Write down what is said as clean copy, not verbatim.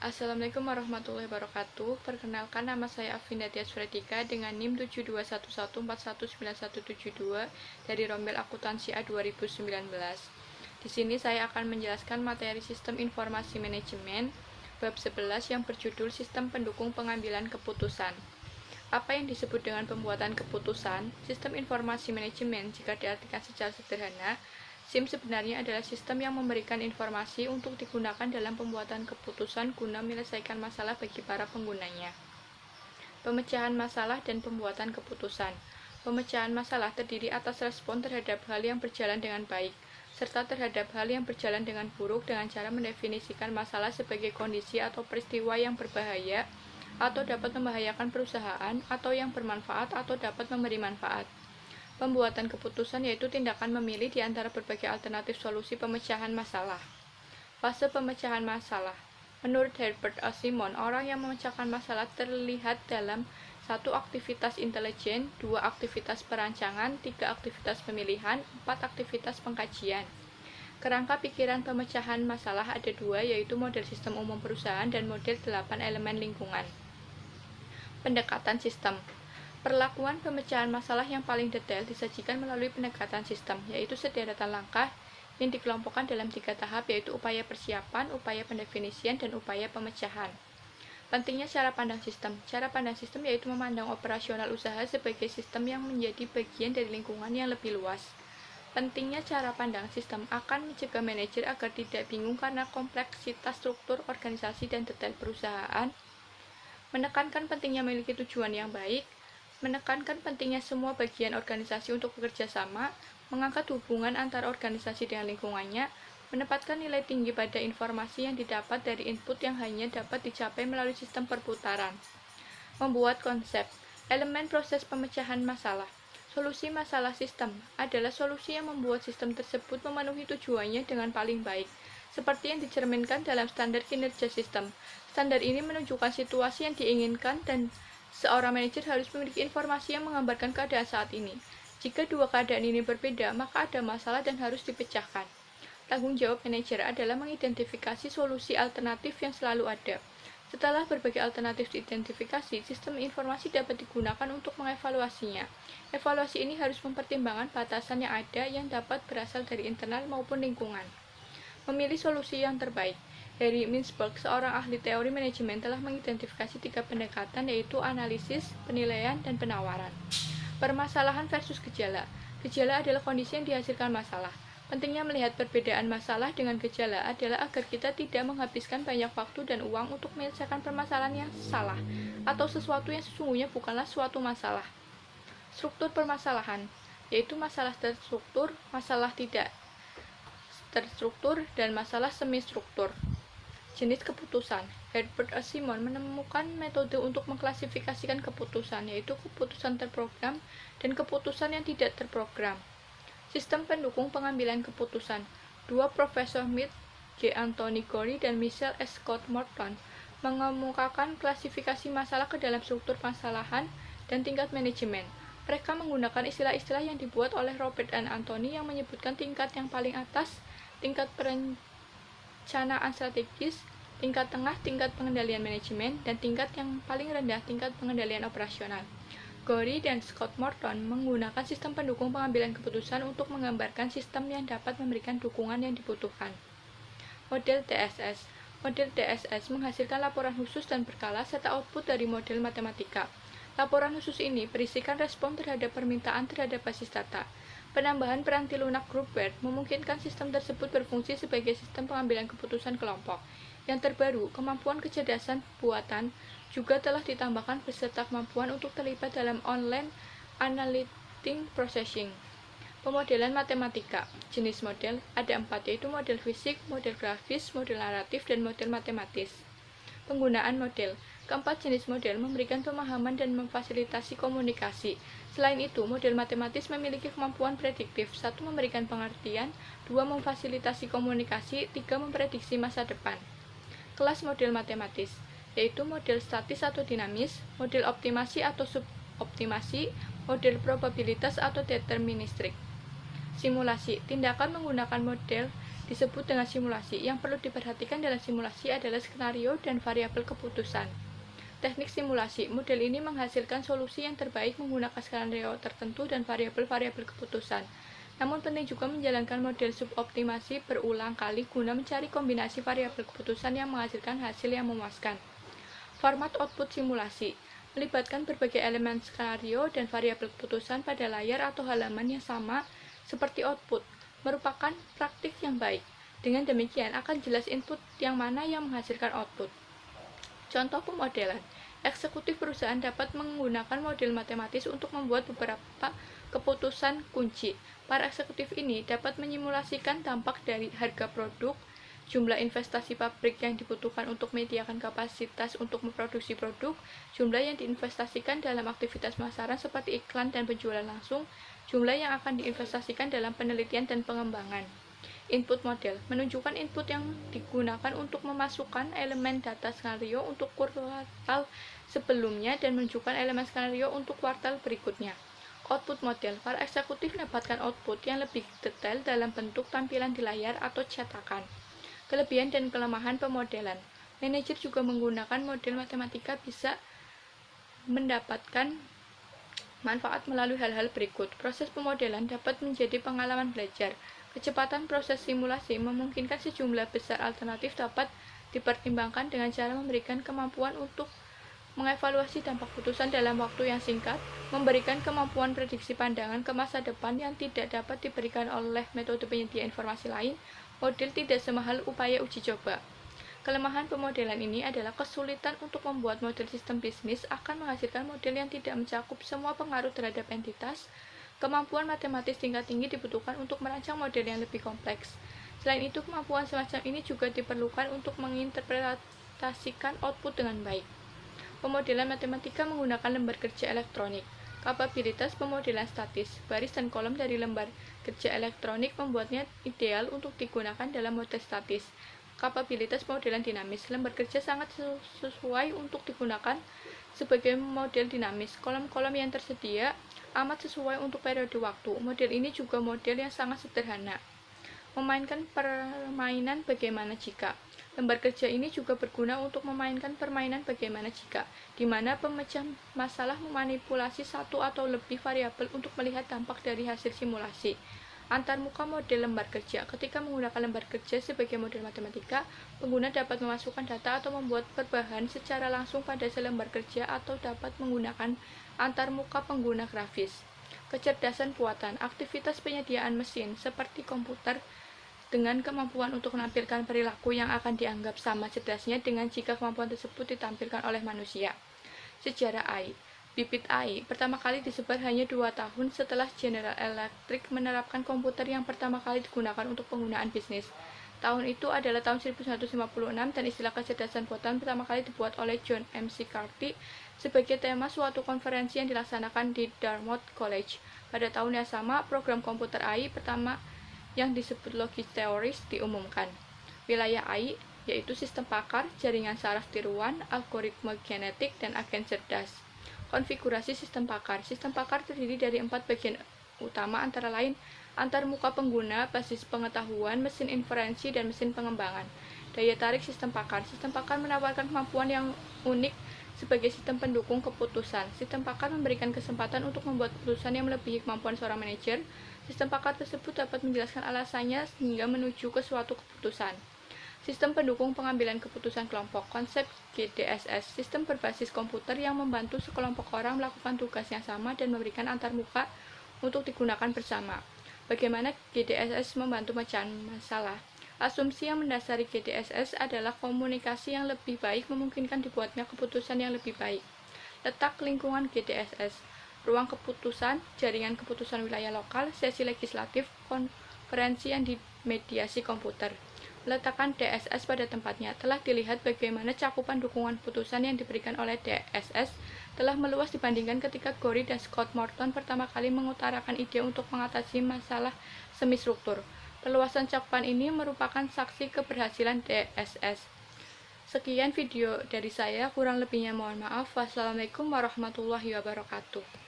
Assalamualaikum warahmatullahi wabarakatuh. Perkenalkan, nama saya Afinda Tias Fredika dengan NIM 7211419172 dari Rombel Akuntansi A 2019. Di sini saya akan menjelaskan materi Sistem Informasi Manajemen bab 11 yang berjudul Sistem Pendukung Pengambilan Keputusan. Apa yang disebut dengan pembuatan keputusan? Sistem informasi manajemen, jika diartikan secara sederhana, SIM sebenarnya adalah sistem yang memberikan informasi untuk digunakan dalam pembuatan keputusan guna menyelesaikan masalah bagi para penggunanya. Pemecahan masalah dan pembuatan keputusan. Pemecahan masalah terdiri atas respon terhadap hal yang berjalan dengan baik, serta terhadap hal yang berjalan dengan buruk dengan cara mendefinisikan masalah sebagai kondisi atau peristiwa yang berbahaya, atau dapat membahayakan perusahaan, atau yang bermanfaat atau dapat memberi manfaat. Pembuatan keputusan yaitu tindakan memilih di antara berbagai alternatif solusi pemecahan masalah. Fase pemecahan masalah. Menurut Herbert A. Simon, orang yang memecahkan masalah terlihat dalam 1. Aktivitas intelijen, 2. Aktivitas perancangan, 3. Aktivitas pemilihan, 4. Aktivitas pengkajian. Kerangka pikiran pemecahan masalah ada 2, yaitu model sistem umum perusahaan dan model 8 elemen lingkungan. Pendekatan sistem. Perlakuan pemecahan masalah yang paling detail disajikan melalui pendekatan sistem, yaitu sederetan langkah yang dikelompokkan dalam 3 tahap, yaitu upaya persiapan, upaya pendefinisian, dan upaya pemecahan. Pentingnya cara pandang sistem. Cara pandang sistem yaitu memandang operasional usaha sebagai sistem yang menjadi bagian dari lingkungan yang lebih luas. Pentingnya cara pandang sistem akan mencegah manajer agar tidak bingung karena kompleksitas struktur organisasi dan detail perusahaan, menekankan pentingnya memiliki tujuan yang baik, menekankan pentingnya semua bagian organisasi untuk bekerja sama, mengangkat hubungan antara organisasi dengan lingkungannya, menempatkan nilai tinggi pada informasi yang didapat dari input yang hanya dapat dicapai melalui sistem perputaran. Membuat konsep. Elemen proses pemecahan masalah. Solusi masalah sistem adalah solusi yang membuat sistem tersebut memenuhi tujuannya dengan paling baik, seperti yang dicerminkan dalam standar kinerja sistem. Standar ini menunjukkan situasi yang diinginkan dan seorang manajer harus memiliki informasi yang menggambarkan keadaan saat ini. Jika dua keadaan ini berbeda, maka ada masalah dan harus dipecahkan. Tanggung jawab manajer adalah mengidentifikasi solusi alternatif yang selalu ada. Setelah berbagai alternatif diidentifikasi, sistem informasi dapat digunakan untuk mengevaluasinya. Evaluasi ini harus mempertimbangkan batasan yang ada yang dapat berasal dari internal maupun lingkungan. Memilih solusi yang terbaik. Harry Mintzberg, seorang ahli teori manajemen, telah mengidentifikasi 3 pendekatan, yaitu analisis, penilaian, dan penawaran. Permasalahan versus gejala. Gejala adalah kondisi yang dihasilkan masalah. Pentingnya melihat perbedaan masalah dengan gejala adalah agar kita tidak menghabiskan banyak waktu dan uang untuk menyelesaikan permasalahan yang salah, atau sesuatu yang sesungguhnya bukanlah suatu masalah. Struktur permasalahan, yaitu masalah terstruktur, masalah tidak terstruktur, dan masalah semi-struktur. Jenis keputusan. Herbert A. Simon menemukan metode untuk mengklasifikasikan keputusan, yaitu keputusan terprogram dan keputusan yang tidak terprogram. Sistem pendukung pengambilan keputusan. 2 Profesor Smith, J. Anthony Gorey, dan Michelle S. Scott Morton mengemukakan klasifikasi masalah ke dalam struktur masalahan dan tingkat manajemen. Mereka menggunakan istilah-istilah yang dibuat oleh Robert dan Anthony yang menyebutkan tingkat yang paling atas, tingkat perencanaan strategis, tingkat tengah, tingkat pengendalian manajemen, dan tingkat yang paling rendah, tingkat pengendalian operasional. Gorey dan Scott Morton menggunakan sistem pendukung pengambilan keputusan untuk menggambarkan sistem yang dapat memberikan dukungan yang dibutuhkan. Model TSS. Model TSS menghasilkan laporan khusus dan berkala serta output dari model matematika. Laporan khusus ini berisikan respon terhadap permintaan terhadap basis data. Penambahan peranti lunak grup Baird memungkinkan sistem tersebut berfungsi sebagai sistem pengambilan keputusan kelompok. Yang terbaru, kemampuan kecerdasan buatan juga telah ditambahkan beserta kemampuan untuk terlibat dalam online analytic processing. Pemodelan matematika. Jenis model ada 4, yaitu model fisik, model grafis, model naratif, dan model matematis. Penggunaan model. Keempat jenis model memberikan pemahaman dan memfasilitasi komunikasi. Selain itu, model matematis memiliki kemampuan prediktif. 1. Memberikan pengertian, 2. Memfasilitasi komunikasi, 3. Memprediksi masa depan. Kelas model matematis, yaitu model statis atau dinamis, model optimasi atau suboptimasi, model probabilitas atau deterministik. Simulasi. Tindakan menggunakan model disebut dengan simulasi. Yang perlu diperhatikan dalam simulasi adalah skenario dan variabel keputusan. Teknik simulasi, model ini menghasilkan solusi yang terbaik menggunakan skenario tertentu dan variabel-variabel keputusan. Namun penting juga menjalankan model suboptimasi berulang kali guna mencari kombinasi variabel keputusan yang menghasilkan hasil yang memuaskan. Format output simulasi melibatkan berbagai elemen skenario dan variabel keputusan pada layar atau halaman yang sama seperti output, merupakan praktik yang baik. Dengan demikian akan jelas input yang mana yang menghasilkan output. Contoh pemodelan, eksekutif perusahaan dapat menggunakan model matematis untuk membuat beberapa keputusan kunci. Para eksekutif ini dapat menyimulasikan dampak dari harga produk, jumlah investasi pabrik yang dibutuhkan untuk menyediakan kapasitas untuk memproduksi produk, jumlah yang diinvestasikan dalam aktivitas pemasaran seperti iklan dan penjualan langsung, jumlah yang akan diinvestasikan dalam penelitian dan pengembangan. Input model menunjukkan input yang digunakan untuk memasukkan elemen data skenario untuk kuartal sebelumnya dan menunjukkan elemen skenario untuk kuartal berikutnya. Output model, para eksekutif mendapatkan output yang lebih detail dalam bentuk tampilan di layar atau cetakan. Kelebihan dan kelemahan pemodelan. Manajer juga menggunakan model matematika bisa mendapatkan manfaat melalui hal-hal berikut. Proses pemodelan dapat menjadi pengalaman belajar. Kecepatan proses simulasi memungkinkan sejumlah besar alternatif dapat dipertimbangkan dengan cara memberikan kemampuan untuk mengevaluasi dampak putusan dalam waktu yang singkat, memberikan kemampuan prediksi pandangan ke masa depan yang tidak dapat diberikan oleh metode penyedia informasi lain. Model tidak semahal upaya uji coba. Kelemahan pemodelan ini adalah kesulitan untuk membuat model sistem bisnis akan menghasilkan model yang tidak mencakup semua pengaruh terhadap entitas. Kemampuan matematis tingkat tinggi dibutuhkan untuk merancang model yang lebih kompleks. Selain itu, kemampuan semacam ini juga diperlukan untuk menginterpretasikan output dengan baik. Pemodelan matematika menggunakan lembar kerja elektronik. Kapabilitas pemodelan statis, baris dan kolom dari lembar kerja elektronik membuatnya ideal untuk digunakan dalam model statis. Kapabilitas pemodelan dinamis, lembar kerja sangat sesuai untuk digunakan sebagai model dinamis. Kolom-kolom yang tersedia amat sesuai untuk periode waktu. Model ini juga model yang sangat sederhana. Memainkan permainan bagaimana jika. Lembar kerja ini juga berguna untuk memainkan permainan bagaimana jika, di mana pemecah masalah memanipulasi satu atau lebih variabel untuk melihat dampak dari hasil simulasi. Antarmuka model lembar kerja. Ketika menggunakan lembar kerja sebagai model matematika, pengguna dapat memasukkan data atau membuat perubahan secara langsung pada selembar kerja atau dapat menggunakan antarmuka pengguna grafis. Kecerdasan buatan, aktivitas penyediaan mesin seperti komputer dengan kemampuan untuk menampilkan perilaku yang akan dianggap sama cerdasnya dengan jika kemampuan tersebut ditampilkan oleh manusia. Sejarah AI. Bibit AI pertama kali disebar hanya 2 tahun setelah General Electric menerapkan komputer yang pertama kali digunakan untuk penggunaan bisnis. Tahun itu adalah tahun 1956 dan istilah kecerdasan buatan pertama kali dibuat oleh John McCarthy sebagai tema suatu konferensi yang dilaksanakan di Dartmouth College. Pada tahun yang sama, program komputer AI pertama yang disebut logis teoris diumumkan. Wilayah AI yaitu sistem pakar, jaringan saraf tiruan, algoritma genetik, dan agen cerdas. Konfigurasi sistem pakar. Sistem pakar terdiri dari 4 bagian utama antara lain antarmuka pengguna, basis pengetahuan, mesin inferensi, dan mesin pengembangan. Daya tarik sistem pakar. Sistem pakar menawarkan kemampuan yang unik sebagai sistem pendukung keputusan. Sistem pakar memberikan kesempatan untuk membuat keputusan yang melebihi kemampuan seorang manajer. Sistem pakar tersebut dapat menjelaskan alasannya hingga menuju ke suatu keputusan. Sistem pendukung pengambilan keputusan kelompok, konsep GDSS, sistem berbasis komputer yang membantu sekelompok orang melakukan tugas yang sama dan memberikan antarmuka untuk digunakan bersama. Bagaimana GDSS membantu memecahan masalah? Asumsi yang mendasari GDSS adalah komunikasi yang lebih baik memungkinkan dibuatnya keputusan yang lebih baik. Letak lingkungan GDSS, ruang keputusan, jaringan keputusan wilayah lokal, sesi legislatif, konferensi yang dimediasi komputer. Letakkan DSS pada tempatnya. Telah dilihat bagaimana cakupan dukungan putusan yang diberikan oleh DSS telah meluas dibandingkan ketika Gorey dan Scott Morton pertama kali mengutarakan ide untuk mengatasi masalah semi-struktur. Perluasan cakupan ini merupakan saksi keberhasilan DSS. Sekian video dari saya, kurang lebihnya mohon maaf. Wassalamualaikum warahmatullahi wabarakatuh.